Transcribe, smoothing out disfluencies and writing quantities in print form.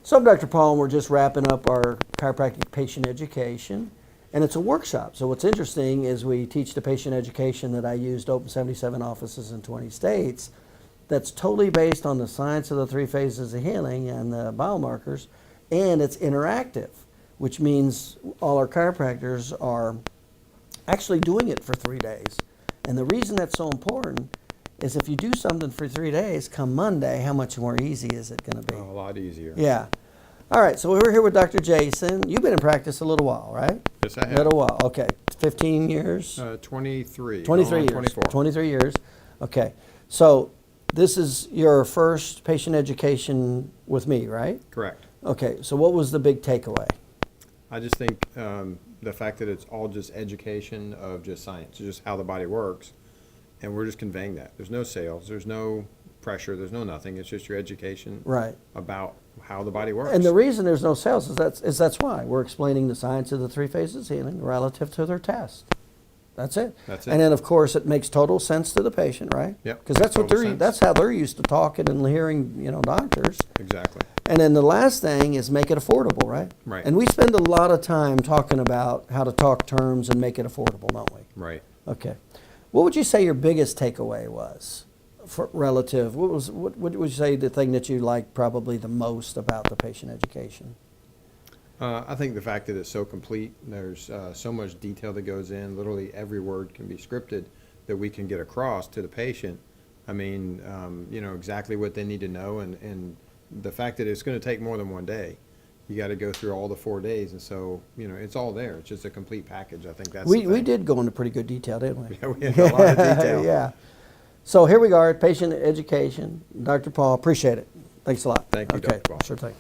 So I'm Dr. Paul, and we're just wrapping up our chiropractic patient education, and it's a workshop. So what's interesting is we teach the patient education that I used to open 77 offices in 20 states. That's totally based on the science of the 3 phases of healing and the biomarkers, and it's interactive, which means all our chiropractors are actually doing it for 3 days. And the reason that's so important is if you do something for 3 days, come Monday, how much more easy is it going to be? Oh, a lot easier. Yeah. All right, so we're here with Dr. Jason. You've been in practice a little while, right? Yes, I have. A little while, okay. 15 years? 23. 23 years. 24. 23 years. Okay. So this is your first patient education with me, right? Correct. Okay, so what was the big takeaway? I just think the fact that it's all just education of just science, just how the body works, and we're just conveying that. There's no sales, there's no pressure, there's no nothing. It's just your education Right. about how the body works. And the reason there's no sales is that's why. We're explaining the science of the 3 phases of healing relative to their test. That's it. That's it. And then, of course, it makes total sense to the patient, right? Yep, Because that's what total they're sense. that's how they're used to talking and hearing, doctors. Exactly. And then the last thing is make it affordable, right? Right. And we spend a lot of time talking about how to talk terms and make it affordable, don't we? Right. Okay. What would you say your biggest takeaway was for relative? What would you say the thing that you liked probably the most about the patient education? I think the fact that it's so complete, there's so much detail that goes in, literally every word can be scripted that we can get across to the patient. I mean, exactly what they need to know, and the fact that it's going to take more than 1 day. You got to go through all the 4 days, and so, it's all there. It's just a complete package. I think that's the We thing. did go into pretty good detail, didn't we? Yeah, we had a lot of detail. Yeah. So here we are, patient education. Dr. Paul, appreciate it. Thanks a lot. Thank you, Okay, Dr. Paul. sure thing.